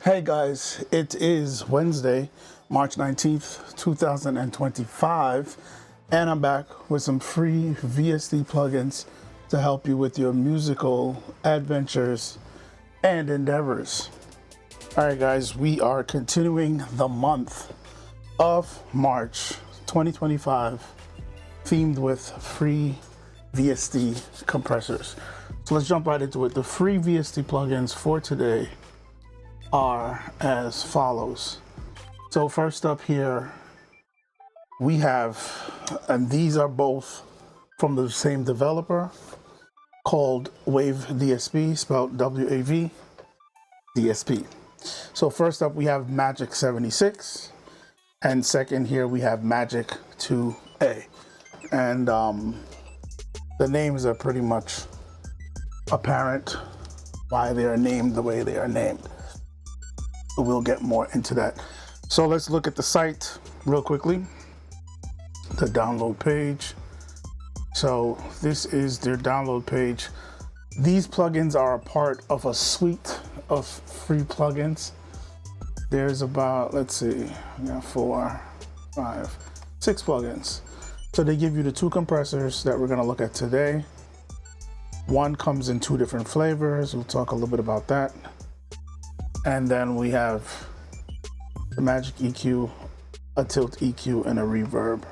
Hey guys, it is Wednesday, March 19th, 2025, and I'm back with some free VST plugins to help you with your musical adventures and endeavors. All right guys, we are continuing the month of March 2025 themed with free VST compressors. So let's jump right into it. The free VST plugins for today are as follows. So first up here we have, and these are both from the same developer, called Wave DSP, spelled W-A-V DSP. So first up we have Magic 76, and second here we have Magic 2A, and the names are pretty much apparent why they are named the way they are named. We'll get more into that. So let's look at the site real quickly, the download page. So this is their download page. These plugins are a part of a suite of free plugins. There's about, let's see, we got 4, 5, 6 plugins. So they give you the 2 compressors that we're gonna look at today. One comes in 2 different flavors. We'll talk a little bit about that. And then we have the Magic EQ, a Tilt EQ, and a Reverb.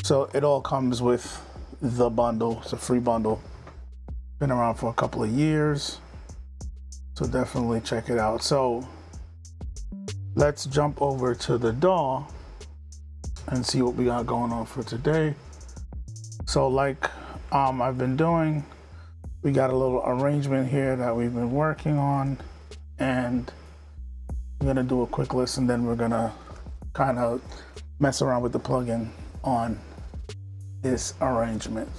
So it all comes with the bundle. It's a free bundle. Been around for a couple of years, so definitely check it out. So let's jump over to the DAW and see what we got going on for today. So like I've been doing, we got a little arrangement here that we've been working on, and we're gonna do a quick listen, then we're gonna kind of mess around with the plugin on this arrangement.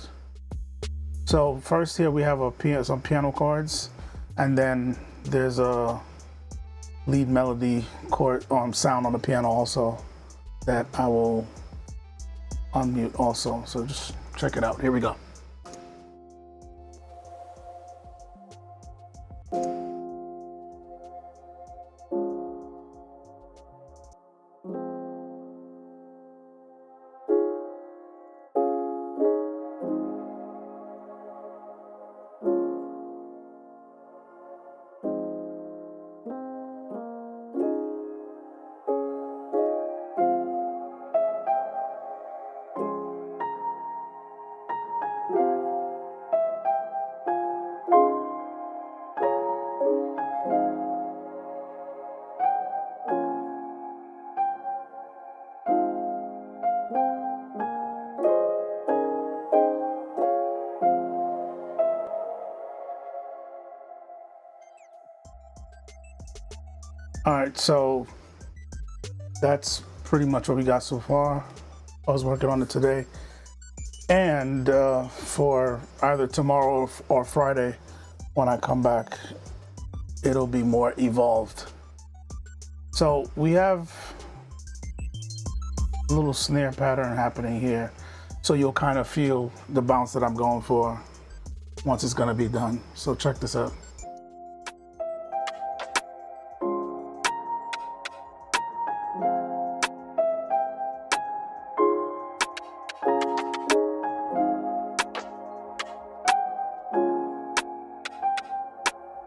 So first here we have some piano chords, and then there's a lead melody chord sound on the piano also that I will unmute also. So just check it out. Here we go. right, so that's pretty much what we got so far. I was working on it today, and for either tomorrow or Friday when I come back, it'll be more evolved. So we have a little snare pattern happening here, so you'll kind of feel the bounce that I'm going for once it's gonna be done. So check this out.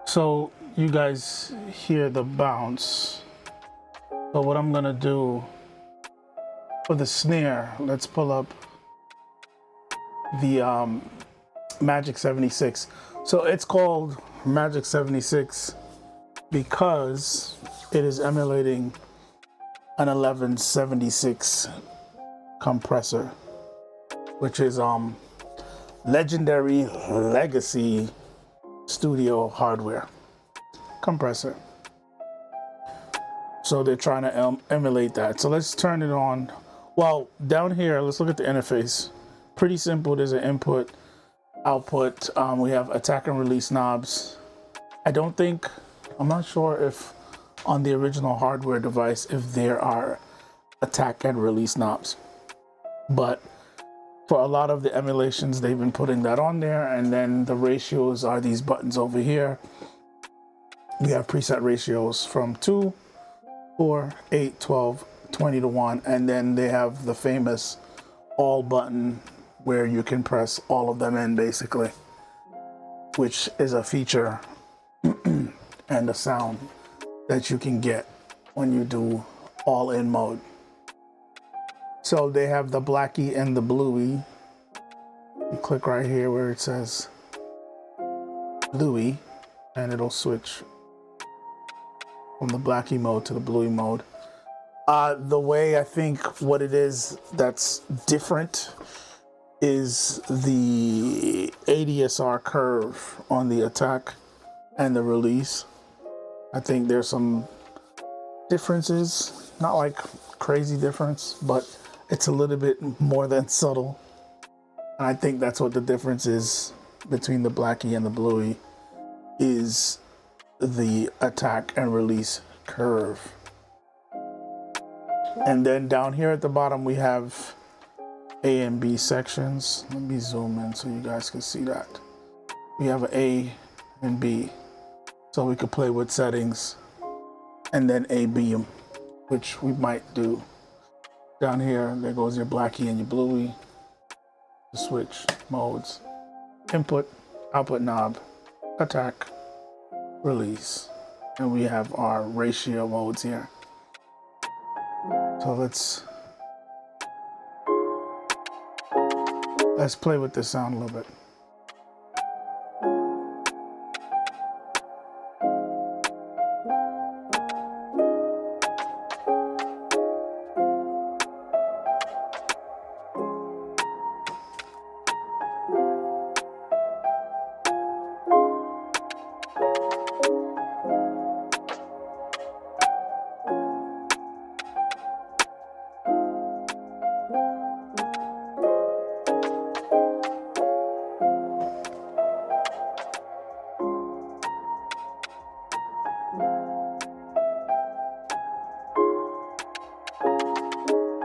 So you guys hear the bounce. So what I'm gonna do for the snare, let's pull up the Magic 76. So it's called Magic 76 because it is emulating an 1176 compressor, which is legendary legacy studio hardware compressor. So they're trying to emulate that. So let's turn it on. Well, down here, let's look at the interface. Pretty simple. There's an input, output. We have attack and release knobs. I'm not sure if on the original hardware device, if there are attack and release knobs, but for a lot of the emulations, they've been putting that on there. And then the ratios are these buttons over here. We have preset ratios from 2, 4, 8, 12, 20 to 1. And then they have the famous all button where you can press all of them in basically, which is a feature and a sound that you can get when you do all in mode. So they have the blackie and the bluey. You click right here where it says bluey and it'll switch from the blackie mode to the bluey mode. The way I think what it is that's different is the ADSR curve on the attack and the release. I think there's some differences, not like crazy difference, but it's a little bit more than subtle. And I think that's what the difference is between the blackie and the bluey, is the attack and release curve. And then down here at the bottom, we have A and B sections. Let me zoom in so you guys can see that. We have an A and B, so we could play with settings, and then A, B, which we might do. Down here, there goes your blackie and your bluey. Switch modes, input, output knob, attack, release, and we have our ratio modes here. So let's play with this sound a little bit.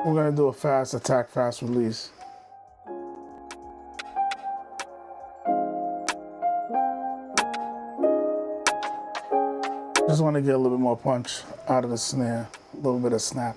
We're gonna do a fast attack, fast release. Just want to get a little bit more punch out of the snare, a little bit of snap.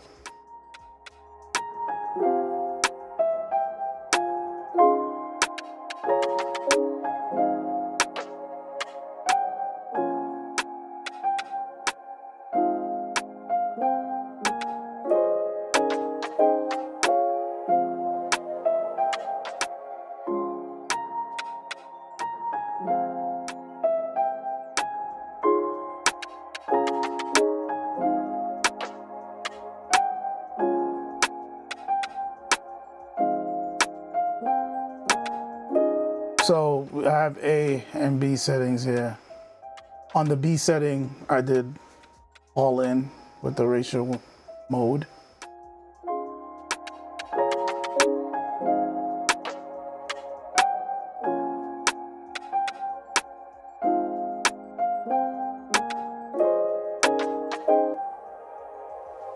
So I have A and B settings here. On the B setting, I did all in, with the ratio mode.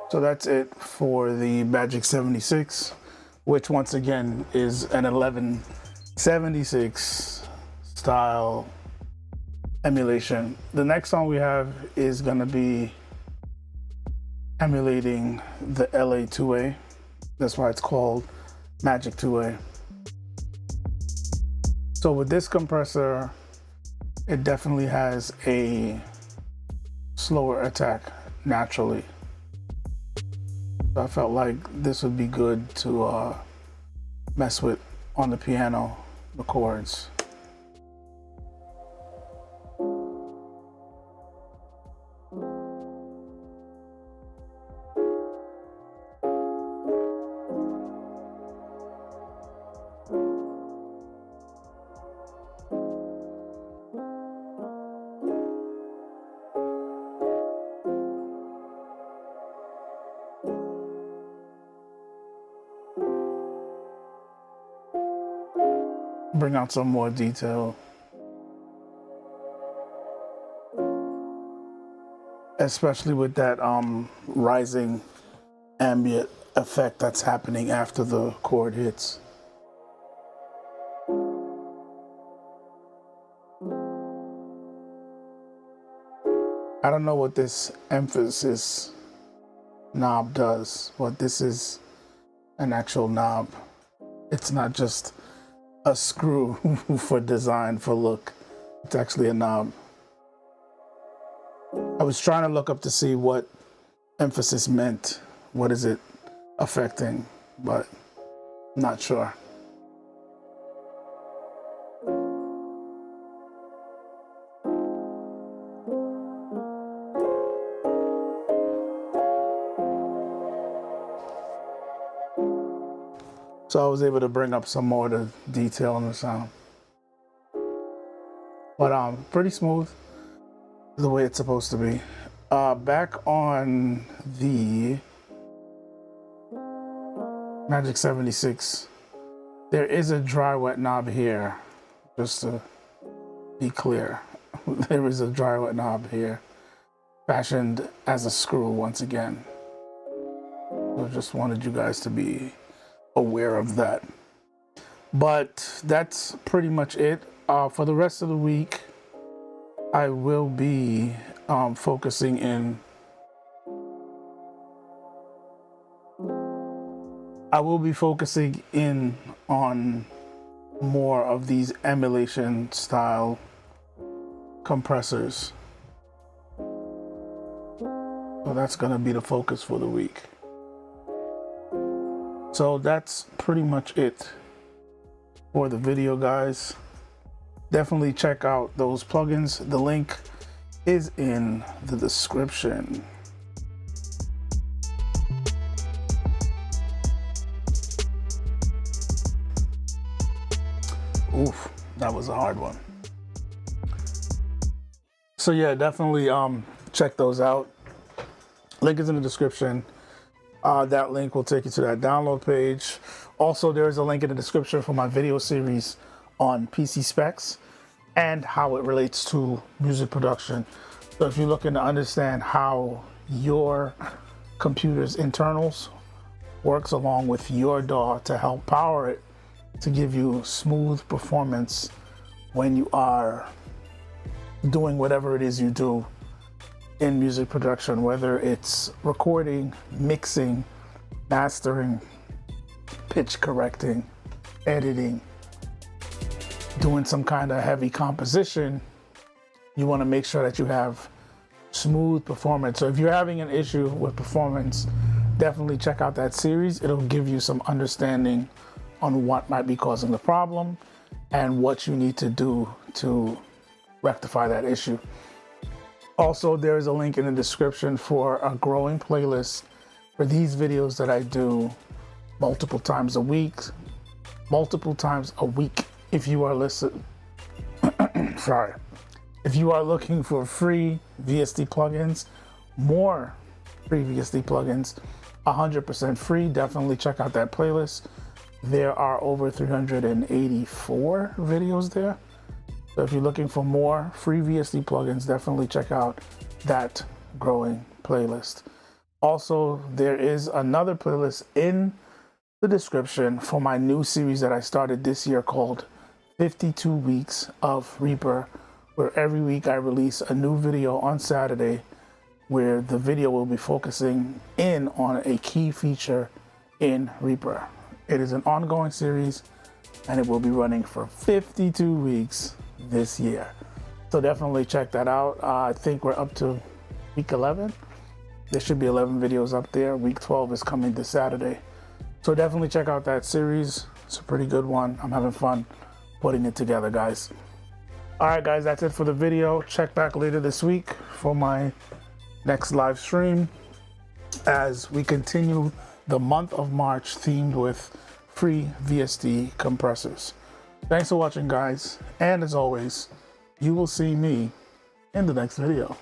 So that's it for the Magic 76, which once again is an 1176 style emulation. The next song we have is gonna be emulating the LA 2A. That's why it's called Magic 2A. So with this compressor, it definitely has a slower attack naturally. So I felt like this would be good to mess with on the piano, the chords. Bring out some more detail, especially with that rising ambient effect that's happening after the chord hits. I don't know what this emphasis knob does, but this is an actual knob. It's not just a screw for design, for look. It's actually a knob. I was trying to look up to see what emphasis meant. What is it affecting? But I'm not sure. So I was able to bring up some more of the detail in the sound. But pretty smooth, the way it's supposed to be. Back on the Magic 76, there is a dry wet knob here, just to be clear. There is a dry wet knob here, fashioned as a screw once again. So just wanted you guys to be aware of that. But that's pretty much it. For the rest of the week, I will be focusing in. I will be focusing in on more of these emulation style compressors. So that's going to be the focus for the week. So that's pretty much it for the video, guys. Definitely check out those plugins. The link is in the description. Oof, that was a hard one. So yeah, definitely check those out. Link is in the description. That link will take you to that download page. Also, there is a link in the description for my video series on PC specs and how it relates to music production. So if you're looking to understand how your computer's internals works along with your DAW to help power it to give you smooth performance when you are doing whatever it is you do in music production, whether it's recording, mixing, mastering, pitch correcting, editing, doing some kind of heavy composition, you want to make sure that you have smooth performance. So if you're having an issue with performance, definitely check out that series. It'll give you some understanding on what might be causing the problem and what you need to do to rectify that issue. Also, there is a link in the description for a growing playlist for these videos that I do multiple times a week. If you are if you are looking for free VST plugins, more free VST plugins, 100% free. Definitely check out that playlist. There are over 384 videos there. So if you're looking for more free VST plugins, definitely check out that growing playlist. Also, there is another playlist in the description for my new series that I started this year called 52 Weeks of Reaper, where every week I release a new video on Saturday, where the video will be focusing in on a key feature in Reaper. It is an ongoing series and it will be running for 52 weeks this year. So definitely check that out. I think we're up to week 11. There should be 11 videos up there. Week 12 is coming this Saturday. So definitely check out that series. It's a pretty good one. I'm having fun putting it together, guys. All right, guys, that's it for the video. Check back later this week for my next live stream as we continue the month of March themed with free VST compressors. Thanks for watching, guys. And as always, you will see me in the next video.